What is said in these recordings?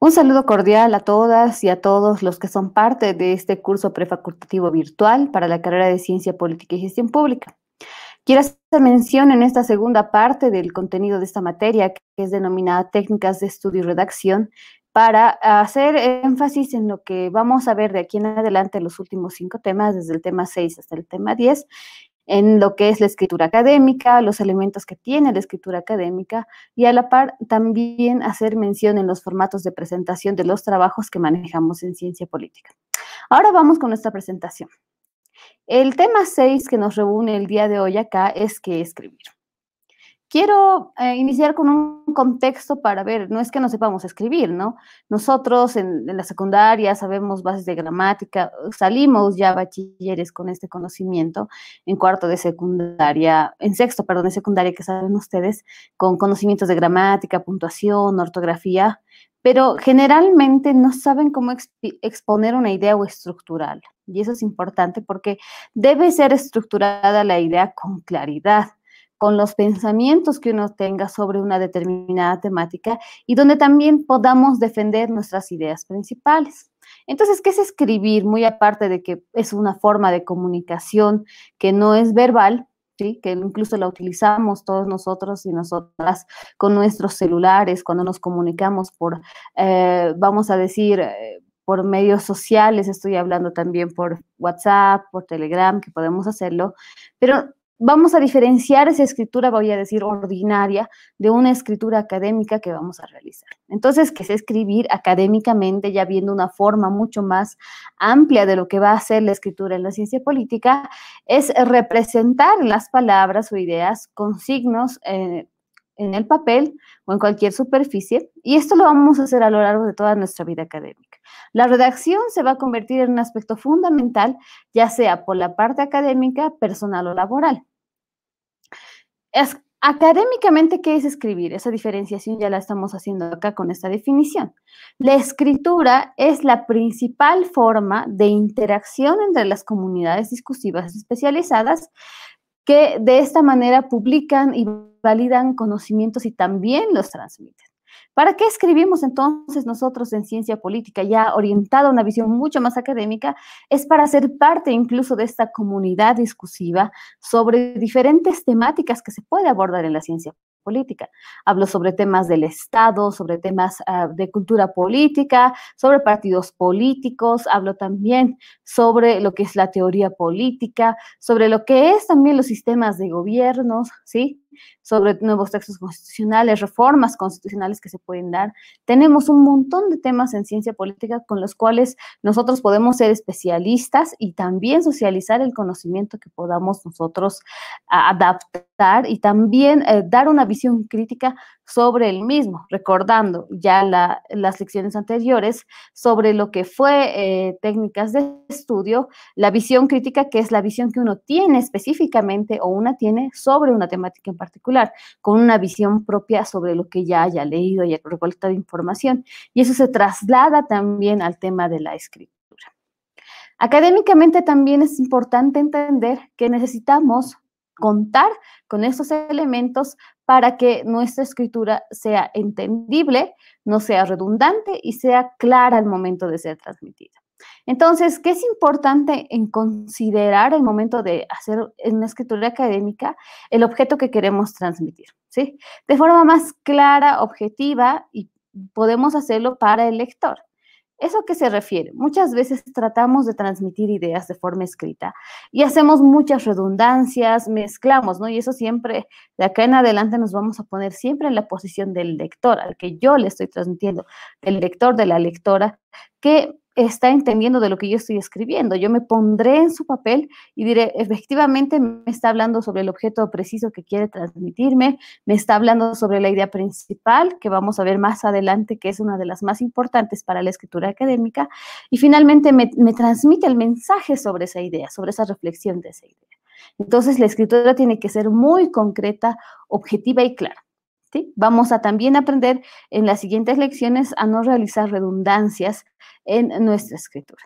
Un saludo cordial a todas y a todos los que son parte de este curso prefacultativo virtual para la carrera de Ciencia Política y Gestión Pública. Quiero hacer mención en esta segunda parte del contenido de esta materia, que es denominada Técnicas de Estudio y Redacción, para hacer énfasis en lo que vamos a ver de aquí en adelante los últimos 5 temas, desde el tema 6 hasta el tema 10, en lo que es la escritura académica, los elementos que tiene la escritura académica y a la par también hacer mención en los formatos de presentación de los trabajos que manejamos en ciencia política. Ahora vamos con nuestra presentación. El tema 6 que nos reúne el día de hoy acá es qué escribir. Quiero iniciar con un contexto para ver, no es que no sepamos escribir, ¿no? Nosotros en la secundaria sabemos bases de gramática, salimos ya bachilleres con este conocimiento, en cuarto de secundaria, en sexto, perdón, de secundaria, que saben ustedes, con conocimientos de gramática, puntuación, ortografía, pero generalmente no saben cómo exponer una idea o estructurarla. Y eso es importante porque debe ser estructurada la idea con claridad, con los pensamientos que uno tenga sobre una determinada temática y donde también podamos defender nuestras ideas principales. Entonces, ¿qué es escribir? Muy aparte de que es una forma de comunicación que no es verbal, ¿sí? Que incluso la utilizamos todos nosotros y nosotras con nuestros celulares cuando nos comunicamos por, vamos a decir, por medios sociales, estoy hablando también por WhatsApp, por Telegram, que podemos hacerlo, pero vamos a diferenciar esa escritura, voy a decir, ordinaria, de una escritura académica que vamos a realizar. Entonces, que es escribir académicamente, ya viendo una forma mucho más amplia de lo que va a ser la escritura en la ciencia política, es representar las palabras o ideas con signos en el papel o en cualquier superficie, y esto lo vamos a hacer a lo largo de toda nuestra vida académica. La redacción se va a convertir en un aspecto fundamental, ya sea por la parte académica, personal o laboral. Académicamente, ¿qué es escribir? Esa diferenciación ya la estamos haciendo acá con esta definición. La escritura es la principal forma de interacción entre las comunidades discursivas especializadas que de esta manera publican y validan conocimientos y también los transmiten. ¿Para qué escribimos entonces nosotros en ciencia política, ya orientada a una visión mucho más académica? Es para ser parte incluso de esta comunidad discursiva sobre diferentes temáticas que se puede abordar en la ciencia política. Hablo sobre temas del Estado, sobre temas de cultura política, sobre partidos políticos, hablo también sobre lo que es la teoría política, sobre lo que es también los sistemas de gobiernos, ¿sí? Sobre nuevos textos constitucionales, reformas constitucionales que se pueden dar. Tenemos un montón de temas en ciencia política con los cuales nosotros podemos ser especialistas y también socializar el conocimiento que podamos nosotros adaptar y también dar una visión crítica sobre el mismo, recordando ya las lecciones anteriores sobre lo que fue técnicas de estudio, la visión crítica, que es la visión que uno tiene específicamente o una tiene sobre una temática en particular, con una visión propia sobre lo que ya haya leído y haya recolectado información. Y eso se traslada también al tema de la escritura. Académicamente también es importante entender que necesitamos contar con estos elementos para que nuestra escritura sea entendible, no sea redundante y sea clara al momento de ser transmitida. Entonces, ¿qué es importante en considerar el momento de hacer una escritura académica? El objeto que queremos transmitir, ¿sí? De forma más clara, objetiva, y podemos hacerlo para el lector. ¿Eso a qué se refiere? Muchas veces tratamos de transmitir ideas de forma escrita y hacemos muchas redundancias, mezclamos, ¿no? Y eso siempre, de acá en adelante, nos vamos a poner siempre en la posición del lector, al que yo le estoy transmitiendo, del lector, de la lectora, que está entendiendo de lo que yo estoy escribiendo. Yo me pondré en su papel y diré, efectivamente, me está hablando sobre el objeto preciso que quiere transmitirme, me está hablando sobre la idea principal, que vamos a ver más adelante, que es una de las más importantes para la escritura académica, y finalmente me transmite el mensaje sobre esa idea, sobre esa reflexión de esa idea. Entonces, la escritura tiene que ser muy concreta, objetiva y clara. ¿Sí? Vamos a también aprender en las siguientes lecciones a no realizar redundancias en nuestra escritura.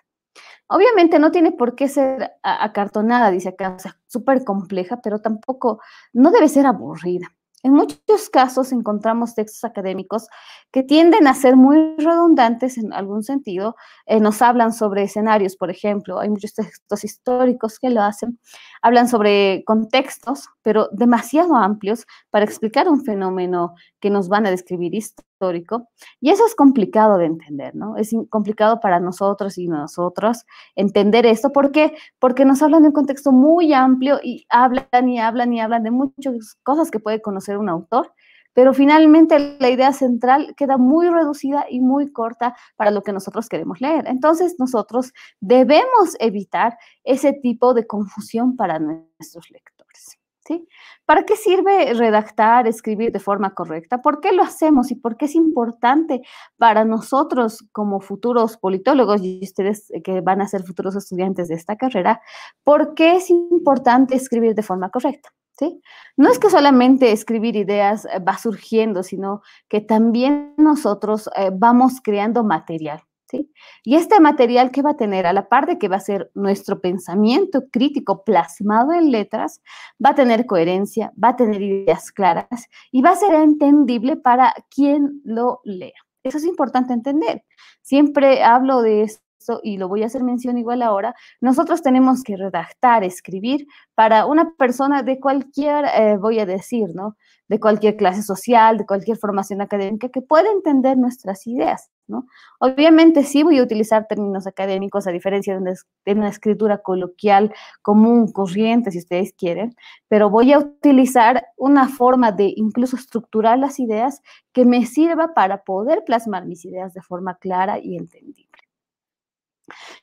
Obviamente no tiene por qué ser acartonada, dice acá, o sea, súper compleja, pero tampoco, no debe ser aburrida. En muchos casos encontramos textos académicos que tienden a ser muy redundantes en algún sentido. Nos hablan sobre escenarios, por ejemplo, hay muchos textos históricos que lo hacen, hablan sobre contextos, pero demasiado amplios para explicar un fenómeno que nos van a describir histórico. Y eso es complicado de entender, ¿no? Es complicado para nosotros y nosotros entender esto. ¿Por qué? Porque nos hablan de un contexto muy amplio y hablan y hablan y hablan de muchas cosas que puede conocer un autor, pero finalmente la idea central queda muy reducida y muy corta para lo que nosotros queremos leer. Entonces, nosotros debemos evitar ese tipo de confusión para nuestros lectores, ¿sí? ¿Para qué sirve redactar, escribir de forma correcta? ¿Por qué lo hacemos y por qué es importante para nosotros como futuros politólogos y ustedes que van a ser futuros estudiantes de esta carrera? ¿Por qué es importante escribir de forma correcta? ¿Sí? No es que solamente escribir ideas va surgiendo, sino que también nosotros vamos creando material, ¿sí? Y este material que va a tener, a la par de que va a ser nuestro pensamiento crítico plasmado en letras, va a tener coherencia, va a tener ideas claras y va a ser entendible para quien lo lea. Eso es importante entender. Siempre hablo de esto y lo voy a hacer mención igual ahora. Nosotros tenemos que redactar, escribir para una persona de cualquier, voy a decir, ¿no? De cualquier clase social, de cualquier formación académica que pueda entender nuestras ideas, ¿no? Obviamente sí voy a utilizar términos académicos a diferencia de una escritura coloquial común, corriente, si ustedes quieren, pero voy a utilizar una forma de incluso estructurar las ideas que me sirva para poder plasmar mis ideas de forma clara y entendible.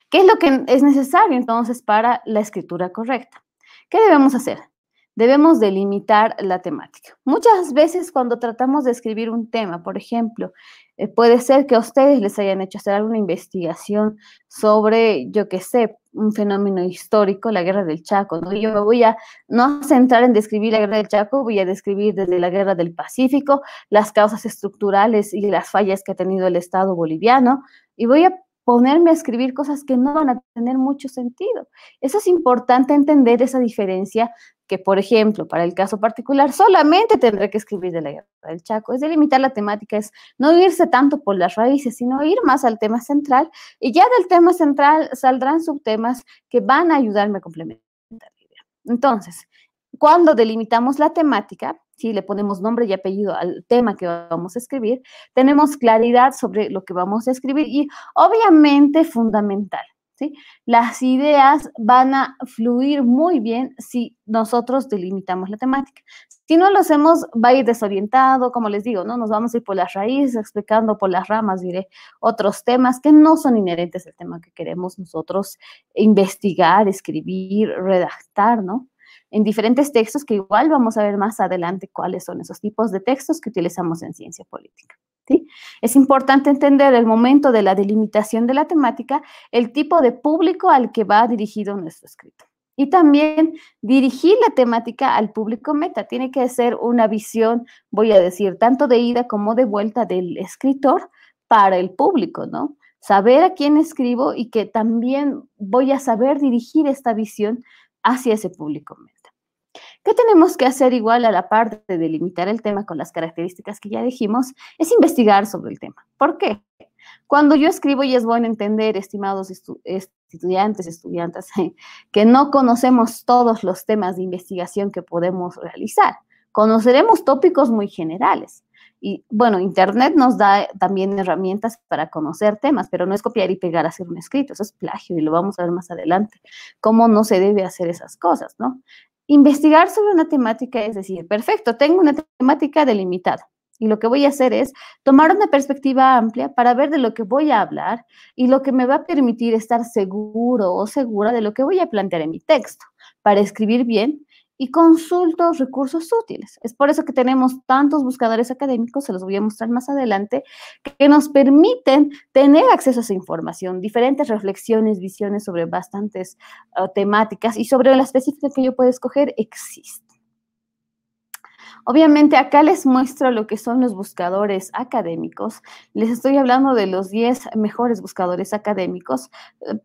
¿Qué es lo que es necesario entonces para la escritura correcta? ¿Qué debemos hacer? Debemos delimitar la temática. Muchas veces cuando tratamos de escribir un tema, por ejemplo, puede ser que a ustedes les hayan hecho hacer alguna investigación sobre, yo qué sé, un fenómeno histórico, la Guerra del Chaco, ¿no? Yo me voy a no centrar en describir la Guerra del Chaco, voy a describir desde la Guerra del Pacífico, las causas estructurales y las fallas que ha tenido el Estado boliviano, y voy a ponerme a escribir cosas que no van a tener mucho sentido. Eso es importante entender esa diferencia que, por ejemplo, para el caso particular, solamente tendré que escribir de la Guerra del Chaco. Es delimitar la temática, es no irse tanto por las raíces, sino ir más al tema central, y ya del tema central saldrán subtemas que van a ayudarme a complementar la idea. Entonces, cuando delimitamos la temática, si le ponemos nombre y apellido al tema que vamos a escribir, tenemos claridad sobre lo que vamos a escribir y obviamente fundamental, ¿sí? Las ideas van a fluir muy bien si nosotros delimitamos la temática. Si no lo hacemos, va a ir desorientado, como les digo, ¿no? Nos vamos a ir por las raíces, explicando por las ramas, diré, otros temas que no son inherentes al tema que queremos nosotros investigar, escribir, redactar, ¿no? En diferentes textos que igual vamos a ver más adelante cuáles son esos tipos de textos que utilizamos en ciencia política, ¿sí? Es importante entender el momento de la delimitación de la temática, el tipo de público al que va dirigido nuestro escrito. Y también dirigir la temática al público meta. Tiene que ser una visión, voy a decir, tanto de ida como de vuelta del escritor para el público, ¿no? Saber a quién escribo y que también voy a saber dirigir esta visión hacia ese público meta. ¿Qué tenemos que hacer igual a la par de delimitar el tema con las características que ya dijimos? Es investigar sobre el tema. ¿Por qué? Cuando yo escribo, y es bueno entender, estimados estudiantes, estudiantas, que no conocemos todos los temas de investigación que podemos realizar. Conoceremos tópicos muy generales. Y bueno, Internet nos da también herramientas para conocer temas, pero no es copiar y pegar a hacer un escrito, eso es plagio y lo vamos a ver más adelante, cómo no se debe hacer esas cosas, ¿no? Investigar sobre una temática es decir, perfecto, tengo una temática delimitada y lo que voy a hacer es tomar una perspectiva amplia para ver de lo que voy a hablar y lo que me va a permitir estar seguro o segura de lo que voy a plantear en mi texto para escribir bien y consulto recursos útiles. Es por eso que tenemos tantos buscadores académicos, se los voy a mostrar más adelante, que nos permiten tener acceso a esa información, diferentes reflexiones, visiones sobre bastantes temáticas y sobre la específica que yo puedo escoger existe. Obviamente acá les muestro lo que son los buscadores académicos. Les estoy hablando de los 10 mejores buscadores académicos.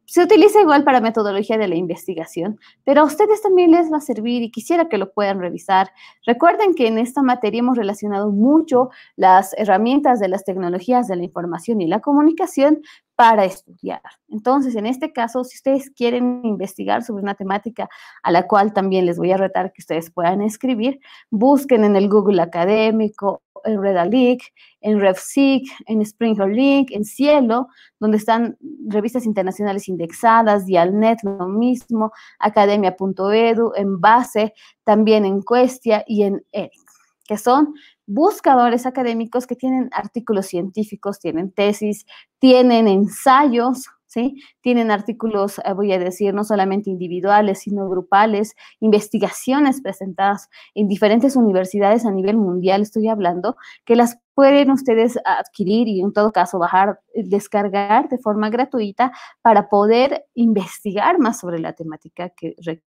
Se utiliza igual para metodología de la investigación, pero a ustedes también les va a servir y quisiera que lo puedan revisar. Recuerden que en esta materia hemos relacionado mucho las herramientas de las tecnologías de la información y la comunicación para estudiar. Entonces, en este caso, si ustedes quieren investigar sobre una temática a la cual también les voy a retar que ustedes puedan escribir, busquen en el Google Académico, en Redalyc, en RevSeq, en Springer Link, en Cielo, donde están revistas internacionales indexadas, Dialnet, lo mismo, academia.edu, en Base, también en Questia y en ERIC, que son buscadores académicos que tienen artículos científicos, tienen tesis, tienen ensayos, ¿sí? Tienen artículos, voy a decir, no solamente individuales, sino grupales, investigaciones presentadas en diferentes universidades a nivel mundial, estoy hablando, que las pueden ustedes adquirir y en todo caso bajar, descargar de forma gratuita para poder investigar más sobre la temática que requieran.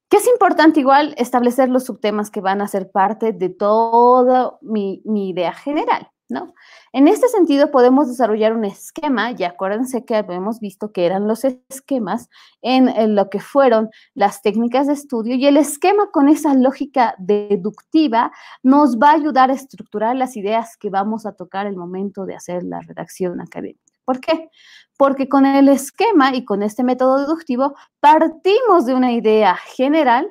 Que es importante igual establecer los subtemas que van a ser parte de toda mi idea general, ¿no? En este sentido podemos desarrollar un esquema, y acuérdense que hemos visto que eran los esquemas en lo que fueron las técnicas de estudio, y el esquema con esa lógica deductiva nos va a ayudar a estructurar las ideas que vamos a tocar el momento de hacer la redacción académica. ¿Por qué? Porque con el esquema y con este método deductivo partimos de una idea general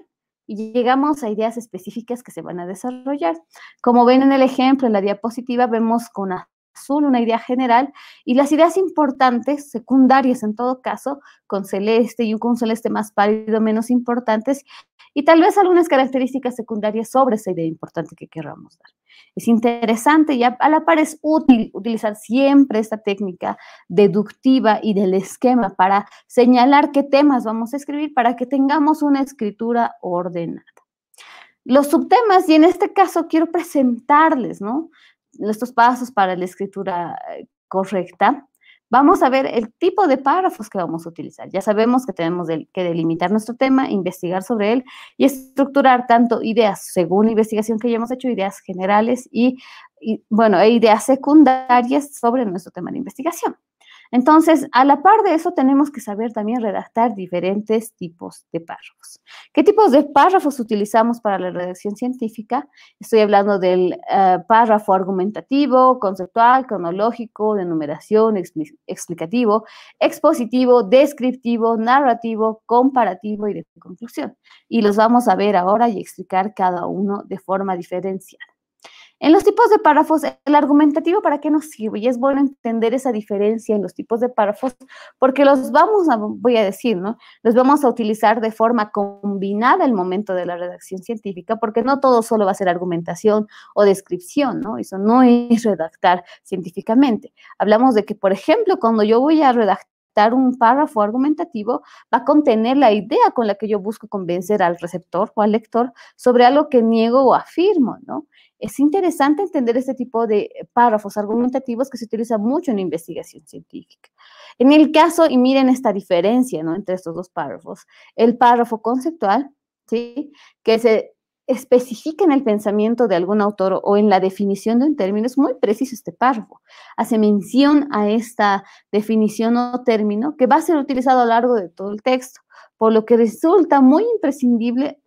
y llegamos a ideas específicas que se van a desarrollar. Como ven en el ejemplo, en la diapositiva, vemos con azul una idea general y las ideas importantes, secundarias en todo caso, con celeste y con celeste más pálido, menos importantes, y tal vez algunas características secundarias sobre esa idea importante que queramos dar. Es interesante y a la par es útil utilizar siempre esta técnica deductiva y del esquema para señalar qué temas vamos a escribir para que tengamos una escritura ordenada. Los subtemas, y en este caso quiero presentarles, ¿no?, estos pasos para la escritura correcta. Vamos a ver el tipo de párrafos que vamos a utilizar. Ya sabemos que tenemos que delimitar nuestro tema, investigar sobre él y estructurar tanto ideas según la investigación que ya hemos hecho, ideas generales y ideas secundarias sobre nuestro tema de investigación. Entonces, a la par de eso, tenemos que saber también redactar diferentes tipos de párrafos. ¿Qué tipos de párrafos utilizamos para la redacción científica? Estoy hablando del párrafo argumentativo, conceptual, cronológico, de enumeración, explicativo, expositivo, descriptivo, narrativo, comparativo y de conclusión. Y los vamos a ver ahora y explicar cada uno de forma diferenciada. En los tipos de párrafos, el argumentativo, ¿para qué nos sirve? Y es bueno entender esa diferencia en los tipos de párrafos porque los vamos a utilizar de forma combinada al momento de la redacción científica, porque no todo solo va a ser argumentación o descripción, ¿no? Eso no es redactar científicamente. Hablamos de que, por ejemplo, cuando yo voy a redactar un párrafo argumentativo, va a contener la idea con la que yo busco convencer al receptor o al lector sobre algo que niego o afirmo, ¿no? Es interesante entender este tipo de párrafos argumentativos que se utilizan mucho en la investigación científica. En el caso, y miren esta diferencia, ¿no?, entre estos dos párrafos, el párrafo conceptual, ¿sí?, que se especifica en el pensamiento de algún autor o en la definición de un término, es muy preciso este párrafo. Hace mención a esta definición o término que va a ser utilizado a lo largo de todo el texto, por lo que resulta muy imprescindible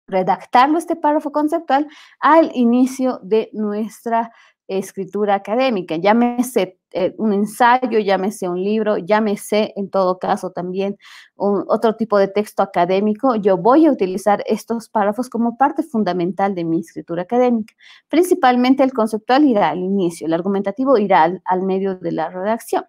redactarlo, este párrafo conceptual, al inicio de nuestra escritura académica. Llámese un ensayo, llámese un libro, llámese en todo caso también otro tipo de texto académico. Yo voy a utilizar estos párrafos como parte fundamental de mi escritura académica. Principalmente el conceptual irá al inicio, el argumentativo irá al medio de la redacción.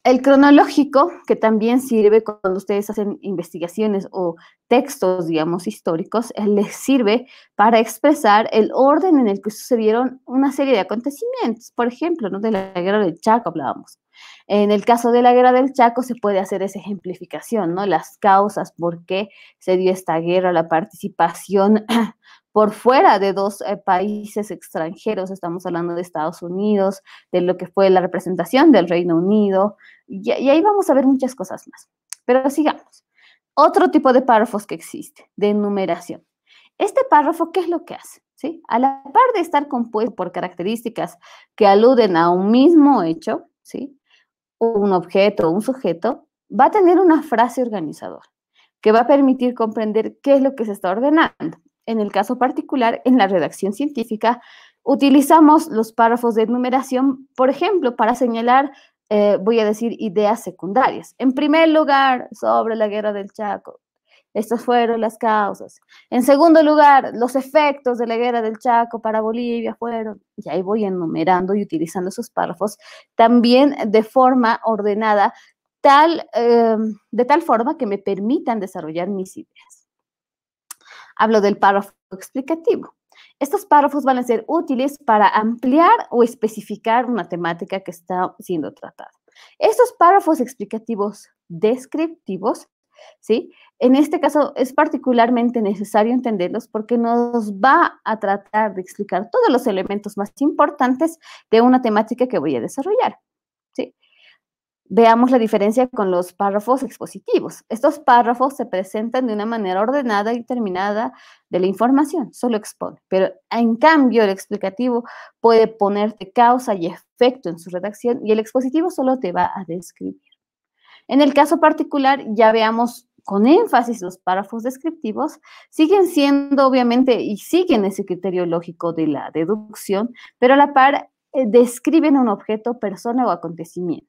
El cronológico, que también sirve cuando ustedes hacen investigaciones o textos, digamos, históricos, les sirve para expresar el orden en el que sucedieron una serie de acontecimientos. Por ejemplo, ¿no?, de la Guerra del Chaco hablábamos. En el caso de la Guerra del Chaco se puede hacer esa ejemplificación, ¿no?, las causas, por qué se dio esta guerra, la participación por fuera de dos países extranjeros, estamos hablando de Estados Unidos, de lo que fue la representación del Reino Unido, y ahí vamos a ver muchas cosas más. Pero sigamos. Otro tipo de párrafos que existe, de enumeración. Este párrafo, ¿qué es lo que hace? ¿Sí? A la par de estar compuesto por características que aluden a un mismo hecho, ¿sí? Un objeto o un sujeto, va a tener una frase organizadora que va a permitir comprender qué es lo que se está ordenando. En el caso particular, en la redacción científica, utilizamos los párrafos de enumeración, por ejemplo, para señalar, voy a decir, ideas secundarias. En primer lugar, sobre la guerra del Chaco, estas fueron las causas. En segundo lugar, los efectos de la guerra del Chaco para Bolivia fueron, y ahí voy enumerando y utilizando esos párrafos, también de forma ordenada, de tal forma que me permitan desarrollar mis ideas. Hablo del párrafo explicativo. Estos párrafos van a ser útiles para ampliar o especificar una temática que está siendo tratada. Estos párrafos explicativos descriptivos, ¿sí? En este caso es particularmente necesario entenderlos porque nos va a tratar de explicar todos los elementos más importantes de una temática que voy a desarrollar, ¿sí? Veamos la diferencia con los párrafos expositivos. Estos párrafos se presentan de una manera ordenada y terminada de la información, solo expone. Pero en cambio, el explicativo puede ponerte causa y efecto en su redacción y el expositivo solo te va a describir. En el caso particular, ya veamos con énfasis los párrafos descriptivos, siguen siendo obviamente y siguen ese criterio lógico de la deducción, pero a la par describen un objeto, persona o acontecimiento.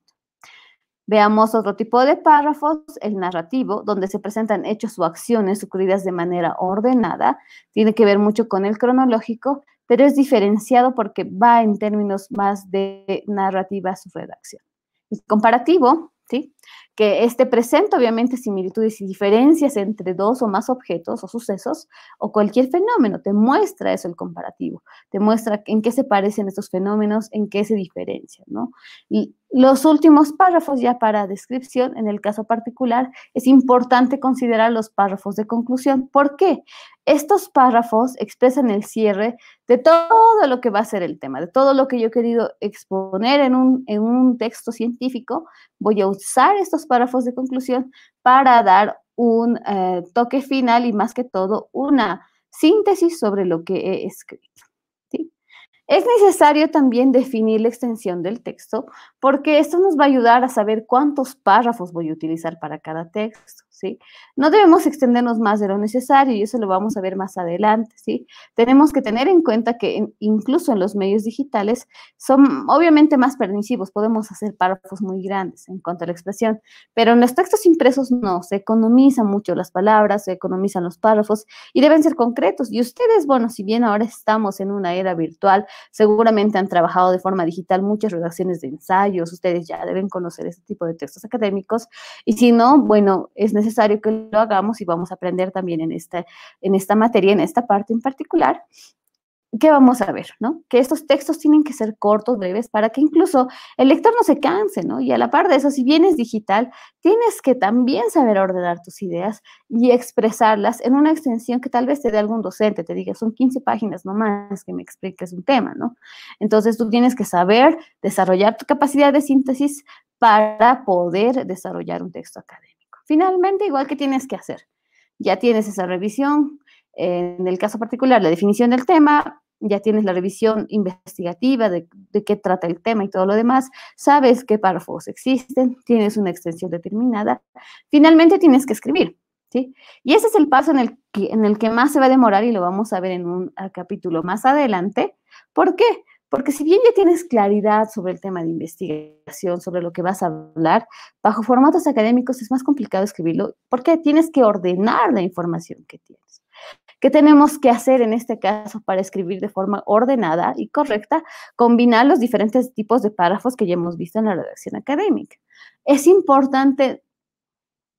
Veamos otro tipo de párrafos, el narrativo, donde se presentan hechos o acciones ocurridas de manera ordenada. Tiene que ver mucho con el cronológico, pero es diferenciado porque va en términos más de narrativa su redacción. El comparativo, ¿sí? Que presenta obviamente similitudes y diferencias entre dos o más objetos o sucesos o cualquier fenómeno. Te muestra eso el comparativo. Te muestra en qué se parecen estos fenómenos, en qué se diferencian, ¿no? Y los últimos párrafos ya para descripción, en el caso particular, es importante considerar los párrafos de conclusión. ¿Por qué? Estos párrafos expresan el cierre de todo lo que va a ser el tema, de todo lo que yo he querido exponer en un texto científico. Voy a usar estos párrafos de conclusión para dar un toque final y más que todo una síntesis sobre lo que he escrito. ¿Sí? Es necesario también definir la extensión del texto porque esto nos va a ayudar a saber cuántos párrafos voy a utilizar para cada texto, ¿sí? No debemos extendernos más de lo necesario y eso lo vamos a ver más adelante, ¿sí? Tenemos que tener en cuenta que incluso en los medios digitales son obviamente más permisivos, podemos hacer párrafos muy grandes en cuanto a la expresión, pero en los textos impresos no, se economizan mucho las palabras, se economizan los párrafos y deben ser concretos. Y ustedes, bueno, si bien ahora estamos en una era virtual, seguramente han trabajado de forma digital muchas redacciones de ensayos, ustedes ya deben conocer este tipo de textos académicos y si no, bueno, es necesario que lo hagamos y vamos a aprender también en esta materia, en esta parte en particular. ¿Qué vamos a ver, no? Que estos textos tienen que ser cortos, breves, para que incluso el lector no se canse, ¿no? Y a la par de eso, si bien es digital, tienes que también saber ordenar tus ideas y expresarlas en una extensión que tal vez te dé algún docente, te diga, son 15 páginas nomás que me expliques un tema, ¿no? Entonces tú tienes que saber desarrollar tu capacidad de síntesis para poder desarrollar un texto académico. Finalmente, igual que tienes que hacer, ya tienes esa revisión, en el caso particular, la definición del tema, ya tienes la revisión investigativa de qué trata el tema y todo lo demás, sabes qué párrafos existen, tienes una extensión determinada, finalmente tienes que escribir, ¿sí? Y ese es el paso en el que más se va a demorar y lo vamos a ver en un capítulo más adelante. ¿Por qué? Porque si bien ya tienes claridad sobre el tema de investigación, sobre lo que vas a hablar, bajo formatos académicos es más complicado escribirlo porque tienes que ordenar la información que tienes. ¿Qué tenemos que hacer en este caso para escribir de forma ordenada y correcta? Combinar los diferentes tipos de párrafos que ya hemos visto en la redacción académica. Es importante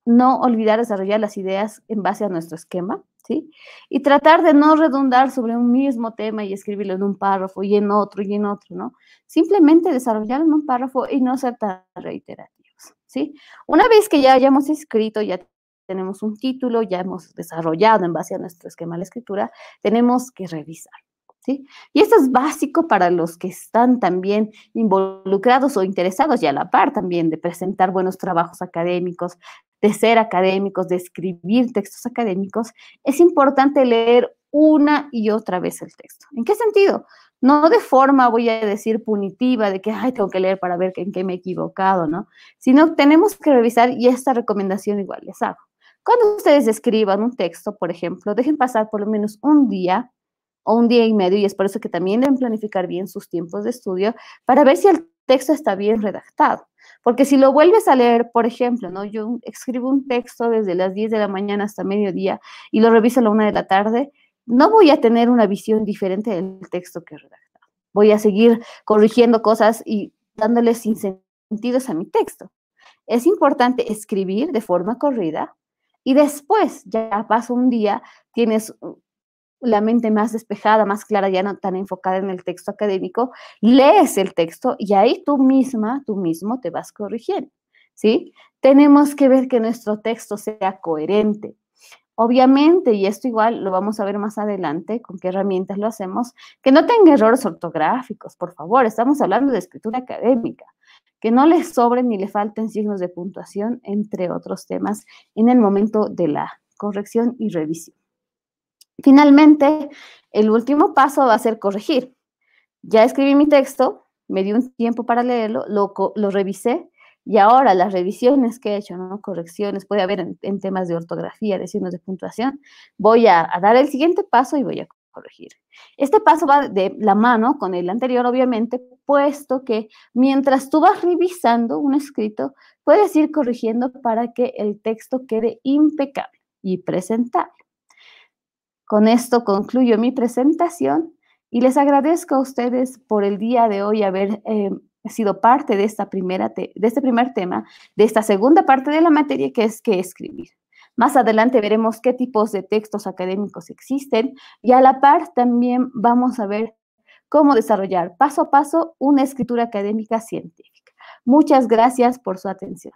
no olvidar desarrollar las ideas en base a nuestro esquema, ¿sí? Y tratar de no redundar sobre un mismo tema y escribirlo en un párrafo y en otro, ¿no? Simplemente desarrollarlo en un párrafo y no ser tan reiterativos, ¿sí? Una vez que ya hayamos escrito, ya tenemos un título, ya hemos desarrollado en base a nuestro esquema la escritura, tenemos que revisar, ¿sí? Y esto es básico para los que están también involucrados o interesados y a la par también de presentar buenos trabajos académicos, de ser académicos, de escribir textos académicos. Es importante leer una y otra vez el texto. ¿En qué sentido? No de forma, voy a decir, punitiva, de que, ay, tengo que leer para ver en qué me he equivocado, ¿no? Sino tenemos que revisar, y esta recomendación igual les hago. Cuando ustedes escriban un texto, por ejemplo, dejen pasar por lo menos un día o un día y medio, y es por eso que también deben planificar bien sus tiempos de estudio para ver si el texto está bien redactado. Porque si lo vuelves a leer, por ejemplo, ¿no? Yo escribo un texto desde las 10 de la mañana hasta mediodía y lo reviso a la 1 de la tarde, no voy a tener una visión diferente del texto que he redactado. Voy a seguir corrigiendo cosas y dándoles sentidos a mi texto. Es importante escribir de forma corrida y después, ya pasa un día, tienes la mente más despejada, más clara, ya no tan enfocada en el texto académico, lees el texto y ahí tú misma, tú mismo te vas corrigiendo, ¿sí? Tenemos que ver que nuestro texto sea coherente. Obviamente, y esto igual lo vamos a ver más adelante, con qué herramientas lo hacemos, que no tenga errores ortográficos, por favor, estamos hablando de escritura académica, que no le sobren ni le falten signos de puntuación, entre otros temas, en el momento de la corrección y revisión. Finalmente, el último paso va a ser corregir. Ya escribí mi texto, me di un tiempo para leerlo, lo revisé y ahora las revisiones que he hecho, ¿no? Correcciones, puede haber en temas de ortografía, de signos de puntuación, voy a dar el siguiente paso y voy a corregir. Este paso va de la mano con el anterior, obviamente, puesto que mientras tú vas revisando un escrito, puedes ir corrigiendo para que el texto quede impecable y presentable. Con esto concluyo mi presentación y les agradezco a ustedes por el día de hoy haber sido parte de este primer tema, de esta segunda parte de la materia, que es qué escribir. Más adelante veremos qué tipos de textos académicos existen y a la par también vamos a ver cómo desarrollar paso a paso una escritura académica científica. Muchas gracias por su atención.